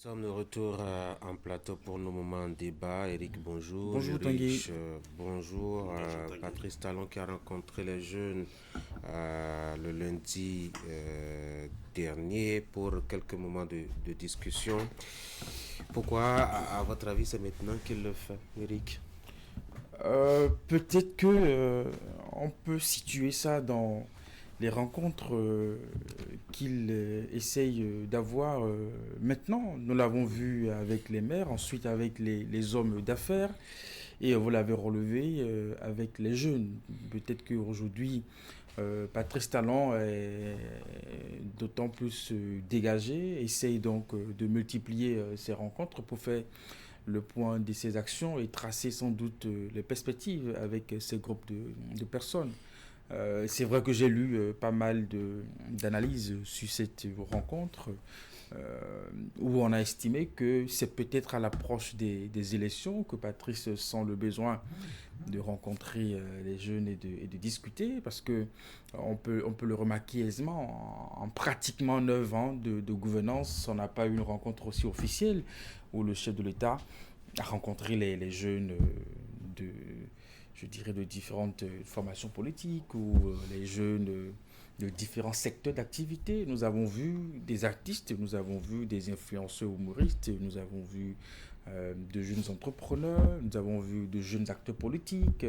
Sommes de retour en plateau pour nos moments de débat. Eric, bonjour. Bonjour Tanguy. Bonjour. Bonjour Tanguy. Patrice Talon qui a rencontré les jeunes le lundi dernier pour quelques moments de discussion. Pourquoi, à votre avis, c'est maintenant qu'il le fait, Eric? Peut-être que on peut situer ça dans les rencontres qu'il essaye d'avoir maintenant. Nous l'avons vu avec les maires, ensuite avec les hommes d'affaires, et vous l'avez relevé avec les jeunes. Peut-être qu'aujourd'hui, Patrice Talon est d'autant plus dégagé, essaye donc de multiplier ces rencontres pour faire le point de ses actions et tracer sans doute les perspectives avec ces groupes de personnes. C'est vrai que j'ai lu pas mal d'analyses sur cette rencontre où on a estimé que c'est peut-être à l'approche des élections que Patrice sent le besoin de rencontrer les jeunes et de discuter parce que on peut le remarquer aisément en pratiquement 9 ans de gouvernance, on n'a pas eu une rencontre aussi officielle où le chef de l'État a rencontré les jeunes de je dirais, de différentes formations politiques ou les jeunes de différents secteurs d'activité. Nous avons vu des artistes, nous avons vu des influenceurs humoristes, nous avons vu de jeunes entrepreneurs, nous avons vu de jeunes acteurs politiques,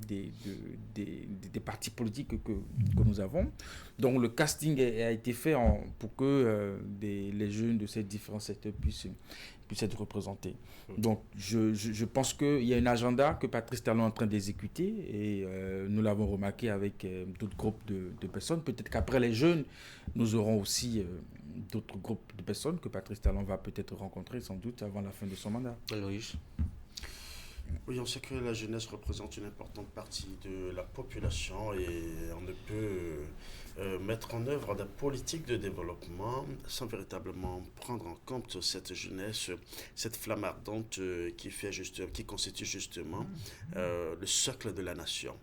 des partis politiques que nous avons. Donc le casting a été fait pour que les jeunes de ces différents secteurs puissent être représentés. Donc je pense qu'il y a un agenda que Patrice Talon est en train d'exécuter et nous l'avons remarqué avec d'autres groupes de personnes. Peut-être qu'après les jeunes, nous aurons aussi d'autres groupes de personnes que Patrice Talon va peut-être rencontrer sans doute avant la fin de son mandat. Loïs. Oui, on sait que la jeunesse représente une importante partie de la population et on ne peut mettre en œuvre des politiques de développement sans véritablement prendre en compte cette jeunesse, cette flamme ardente qui constitue justement le socle de la nation.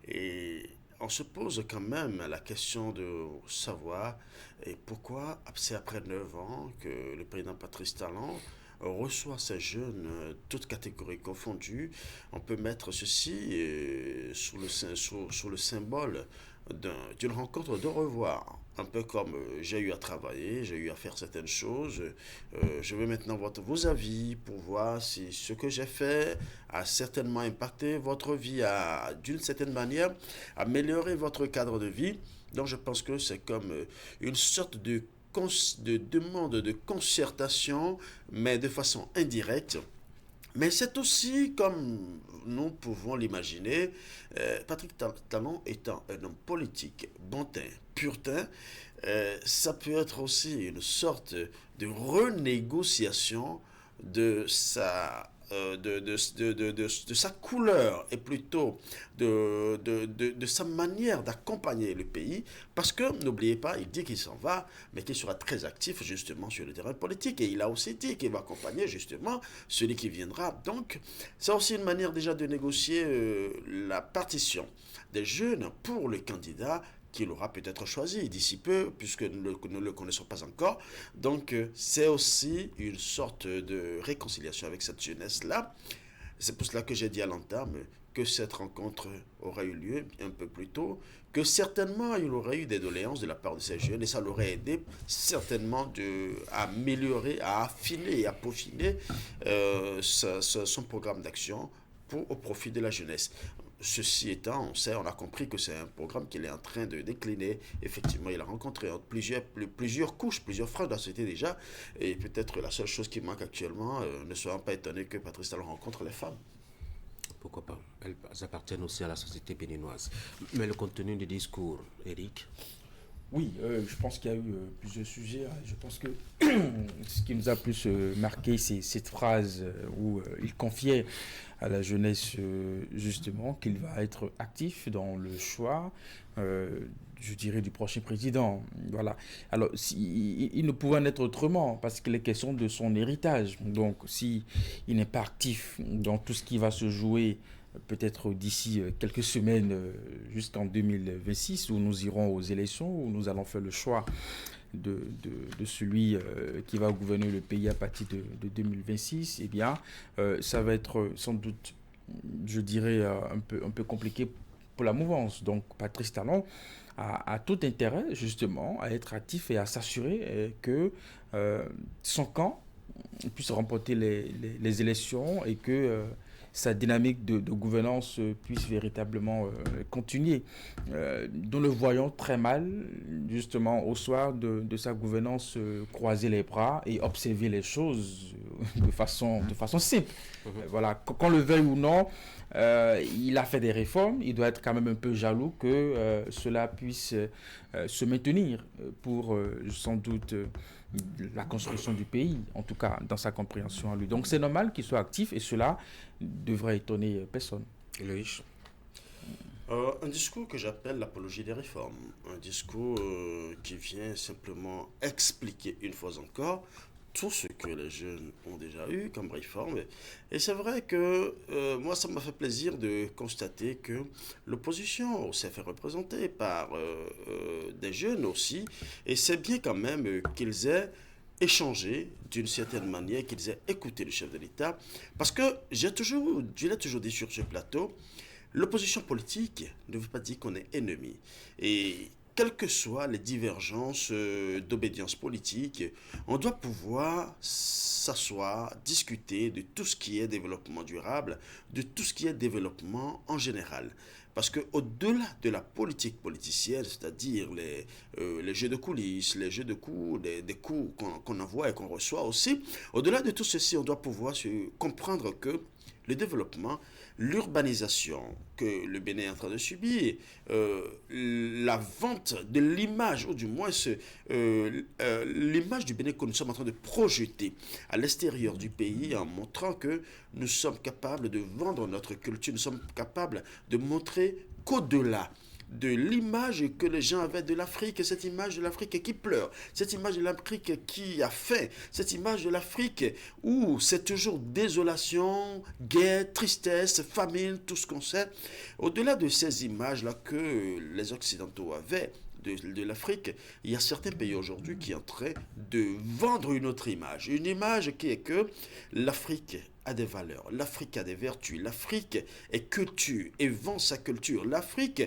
Et on se pose quand même la question de savoir et pourquoi c'est après 9 ans que le président Patrice Talon reçoit ces jeunes, toutes catégories confondues. On peut mettre ceci sous le symbole d'une rencontre de revoir. Un peu comme j'ai eu à travailler, j'ai eu à faire certaines choses. Je veux maintenant vos avis pour voir si ce que j'ai fait a certainement impacté votre vie, a d'une certaine manière amélioré votre cadre de vie. Donc je pense que c'est comme une sorte de demande de concertation, mais de façon indirecte. Mais c'est aussi, comme nous pouvons l'imaginer, Patrick Talon étant un homme politique, bon teint, pur teint, ça peut être aussi une sorte de renégociation de sa couleur et plutôt de sa manière d'accompagner le pays parce que n'oubliez pas, il dit qu'il s'en va mais qu'il sera très actif justement sur le terrain politique et il a aussi dit qu'il va accompagner justement celui qui viendra. Donc c'est aussi une manière déjà de négocier la partition des jeunes pour le candidat qu'il aura peut-être choisi d'ici peu, puisque nous ne le connaissons pas encore. Donc, c'est aussi une sorte de réconciliation avec cette jeunesse-là. C'est pour cela que j'ai dit à l'entame que cette rencontre aurait eu lieu un peu plus tôt, que certainement il aurait eu des doléances de la part de ces jeunes et ça l'aurait aidé certainement à améliorer, à affiner et à peaufiner son programme d'action au profit de la jeunesse. Ceci étant, on a compris que c'est un programme qu'il est en train de décliner. Effectivement, il a rencontré plusieurs couches, plusieurs franges de la société déjà. Et peut-être la seule chose qui manque actuellement, ne soyons pas étonnés que Patrice Talon rencontre les femmes. Pourquoi pas? Elles appartiennent aussi à la société béninoise. Mais le contenu du discours, Eric? Oui, je pense qu'il y a eu plusieurs sujets. Je pense que ce qui nous a plus marqué, c'est cette phrase où il confiait à la jeunesse justement qu'il va être actif dans le choix, je dirais, du prochain président. Voilà. Alors, il ne pouvait en être autrement parce qu'il est question de son héritage. Donc, si il n'est pas actif dans tout ce qui va se jouer peut-être d'ici quelques semaines jusqu'en 2026 où nous irons aux élections, où nous allons faire le choix de celui qui va gouverner le pays à partir de 2026, eh bien, ça va être sans doute, je dirais, un peu compliqué pour la mouvance. Donc, Patrice Talon a tout intérêt, justement, à être actif et à s'assurer que son camp puisse remporter les élections et que sa dynamique de gouvernance puisse véritablement continuer. Nous le voyons très mal, justement, au soir de sa gouvernance, croiser les bras et observer les choses de façon simple. Voilà, qu'on le veuille ou non, il a fait des réformes, il doit être quand même un peu jaloux que cela puisse se maintenir pour sans doute la construction du pays, en tout cas dans sa compréhension à lui. Donc c'est normal qu'il soit actif et cela devrait étonner personne. Loïc. Un discours que j'appelle l'apologie des réformes. Un discours qui vient simplement expliquer une fois encore tout ce que les jeunes ont déjà eu comme réforme. Et c'est vrai que moi, ça m'a fait plaisir de constater que l'opposition s'est fait représenter par des jeunes aussi. Et c'est bien quand même qu'ils aient échangé d'une certaine manière, qu'ils aient écouté le chef de l'État. Parce que je l'ai toujours dit sur ce plateau, l'opposition politique ne veut pas dire qu'on est ennemi. Et quelles que soient les divergences d'obédience politique, on doit pouvoir s'asseoir, discuter de tout ce qui est développement durable, de tout ce qui est développement en général. Parce qu'au-delà de la politique politicienne, c'est-à-dire les jeux de coulisses, les jeux de coups, des coups qu'on envoie et qu'on reçoit aussi, au-delà de tout ceci, on doit pouvoir comprendre que le développement, l'urbanisation que le Bénin est en train de subir, la vente de l'image, ou du moins l'image du Bénin que nous sommes en train de projeter à l'extérieur du pays en montrant que nous sommes capables de vendre notre culture, nous sommes capables de montrer qu'au-delà de l'image que les gens avaient de l'Afrique, cette image de l'Afrique qui pleure, cette image de l'Afrique qui a faim, cette image de l'Afrique où c'est toujours désolation, guerre, tristesse, famine, tout ce qu'on sait. Au-delà de ces images-là que les Occidentaux avaient de l'Afrique, il y a certains pays aujourd'hui qui sont en train de vendre une autre image. Une image qui est que l'Afrique a des valeurs, l'Afrique a des vertus, l'Afrique est culture et vend sa culture. L'Afrique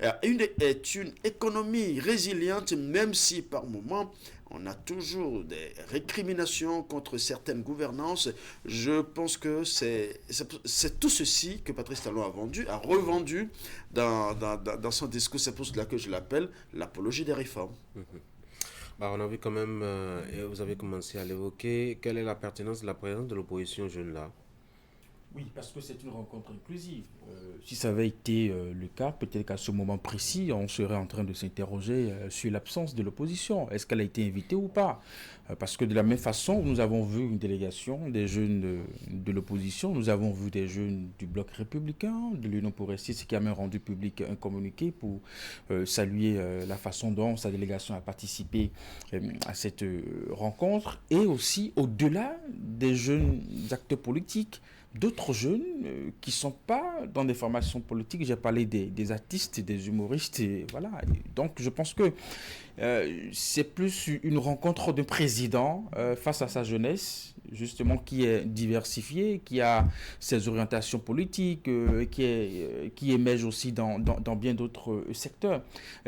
est une économie résiliente, même si par moments on a toujours des récriminations contre certaines gouvernances. Je pense que c'est tout ceci que Patrice Talon a revendu dans son discours. C'est pour cela que je l'appelle l'apologie des réformes. Bah, on a vu quand même, et vous avez commencé à l'évoquer, quelle est la pertinence de la présence de l'opposition jeune là? Oui, parce que c'est une rencontre inclusive. Si ça avait été le cas, peut-être qu'à ce moment précis, on serait en train de s'interroger sur l'absence de l'opposition. Est-ce qu'elle a été invitée ou pas? Parce que de la même façon, nous avons vu une délégation des jeunes de l'opposition, nous avons vu des jeunes du Bloc républicain, de l'Union progressiste, qui a même rendu public un communiqué pour saluer la façon dont sa délégation a participé à cette rencontre. Et aussi, au-delà des jeunes acteurs politiques, d'autres jeunes qui ne sont pas dans des formations politiques. J'ai parlé des artistes, des humoristes. Et voilà. Donc, je pense que c'est plus une rencontre de président face à sa jeunesse, justement, qui est diversifiée, qui a ses orientations politiques, qui émerge aussi dans bien d'autres secteurs.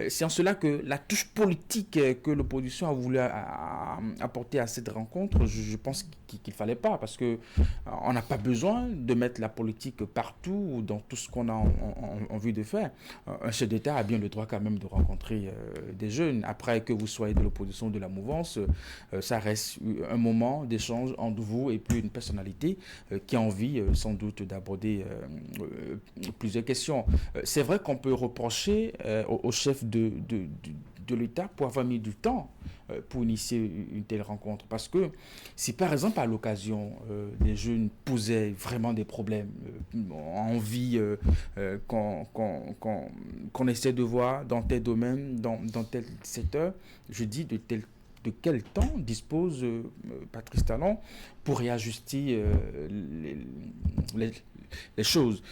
C'est en cela que la touche politique que l'opposition a voulu apporter à cette rencontre, je pense qu'il ne fallait pas, parce qu'on n'a pas besoin de mettre la politique partout ou dans tout ce qu'on a envie de faire. Un chef d'État a bien le droit quand même de rencontrer des jeunes. Après que vous soyez de l'opposition ou de la mouvance, ça reste un moment d'échange entre vous et puis une personnalité qui a envie sans doute d'aborder plusieurs questions. C'est vrai qu'on peut reprocher au chef de l'État pour avoir mis du temps pour initier une telle rencontre. Parce que si par exemple à l'occasion les jeunes posaient vraiment des problèmes, envie qu'on essaie de voir dans tel domaine, dans tel secteur, je dis de quel temps dispose Patrice Talon pour réajuster les choses.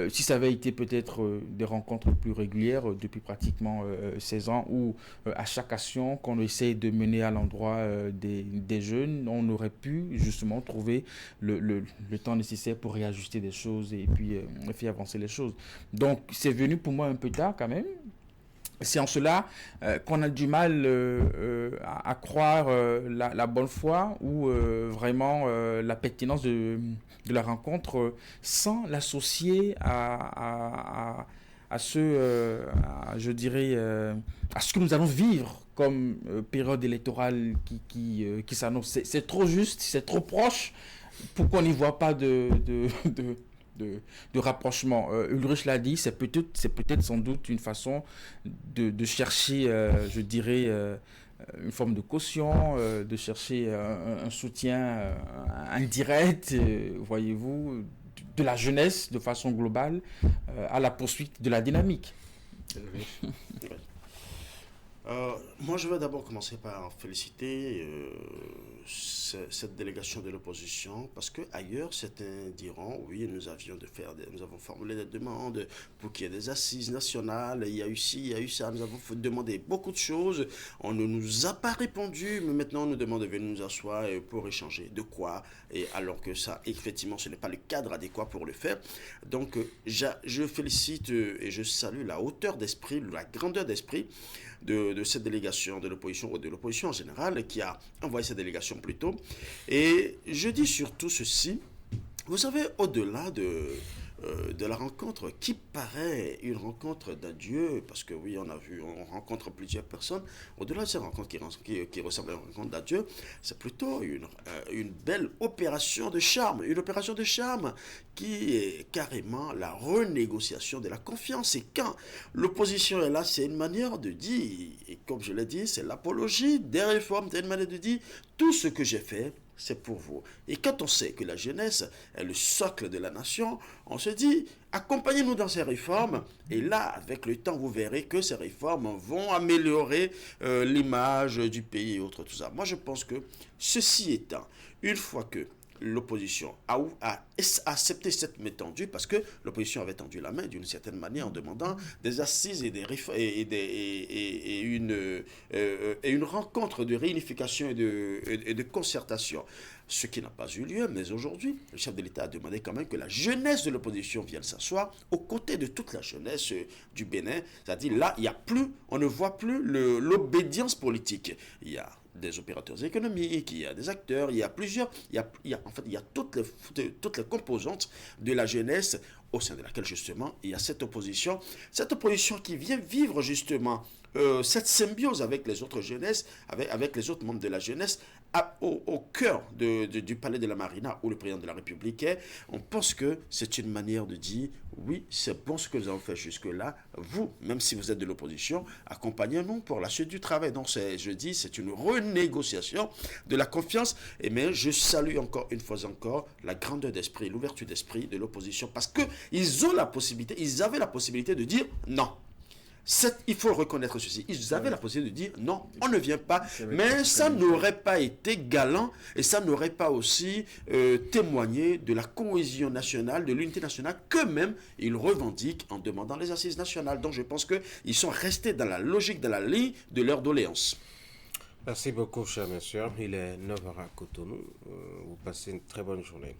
Si ça avait été peut-être des rencontres plus régulières depuis pratiquement 16 ans, où à chaque action qu'on essaie de mener à l'endroit des jeunes, on aurait pu justement trouver le temps nécessaire pour réajuster des choses et puis faire avancer les choses. Donc c'est venu pour moi un peu tard quand même. C'est en cela qu'on a du mal à croire la bonne foi ou vraiment la pertinence de la rencontre sans l'associer à ce, je dirais, à ce que nous allons vivre comme période électorale qui s'annonce. C'est trop juste, c'est trop proche pour qu'on n'y voit pas de rapprochement. Ulrich l'a dit, c'est peut-être sans doute une façon de chercher, je dirais, une forme de caution, de chercher un soutien indirect, voyez-vous, de la jeunesse de façon globale à la poursuite de la dynamique. Moi, je vais d'abord commencer par féliciter cette délégation de l'opposition parce que ailleurs, certains diront oui, nous avons formulé des demandes pour qu'il y ait des assises nationales. Il y a eu ci, il y a eu ça. Nous avons demandé beaucoup de choses. On ne nous a pas répondu, mais maintenant on nous demande de venir nous asseoir pour échanger. De quoi? Et alors que ça, effectivement, ce n'est pas le cadre adéquat pour le faire. Donc, je félicite et je salue la hauteur d'esprit, la grandeur d'esprit de cette délégation de l'opposition, ou de l'opposition en général, qui a envoyé cette délégation plus tôt. Et je dis surtout ceci, vous savez, au-delà de la rencontre qui paraît une rencontre d'adieu, parce que oui, on rencontre plusieurs personnes, au-delà de cette rencontre qui ressemble à une rencontre d'adieu, c'est plutôt une belle opération de charme, qui est carrément la renégociation de la confiance. Et quand l'opposition est là, c'est une manière de dire, et comme je l'ai dit, c'est l'apologie des réformes, c'est une manière de dire, tout ce que j'ai fait, c'est pour vous. Et quand on sait que la jeunesse est le socle de la nation, on se dit, accompagnez-nous dans ces réformes. Et là, avec le temps, vous verrez que ces réformes vont améliorer l'image du pays et autres, tout ça. Moi, je pense que ceci étant, une fois que l'opposition a accepté cette main tendue, parce que l'opposition avait tendu la main d'une certaine manière en demandant des assises et une rencontre de réunification et de concertation. Ce qui n'a pas eu lieu, mais aujourd'hui, le chef de l'État a demandé quand même que la jeunesse de l'opposition vienne s'asseoir aux côtés de toute la jeunesse du Bénin. C'est-à-dire là, on ne voit plus l'obédience politique. Il y a des opérateurs économiques, il y a des acteurs, il y a toutes les composantes de la jeunesse au sein de laquelle justement il y a cette opposition qui vient vivre justement cette symbiose avec les autres jeunesses, avec les autres membres de la jeunesse, au cœur du palais de la Marina où le président de la République est. On pense que c'est une manière de dire oui, c'est bon ce que nous avons fait jusque-là. Vous, même si vous êtes de l'opposition, accompagnez-nous pour la suite du travail. Donc, je dis, c'est une renégociation de la confiance. Mais je salue une fois encore, la grandeur d'esprit, l'ouverture d'esprit de l'opposition parce qu'ils avaient la possibilité de dire non. Il faut reconnaître ceci. Ils avaient la possibilité de dire non, on ne vient pas. Mais ça n'aurait pas été galant et ça n'aurait pas aussi témoigné de la cohésion nationale, de l'unité nationale qu'eux-mêmes ils revendiquent en demandant les assises nationales. Donc je pense qu'ils sont restés dans la logique, dans la ligne de leur doléance. Merci beaucoup, chers messieurs. Il est 9h à Cotonou. Vous passez une très bonne journée.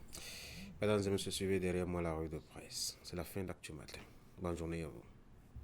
Mesdames et messieurs, suivez derrière moi la revue de presse. C'est la fin de l'Actu Matin. Bonne journée à vous.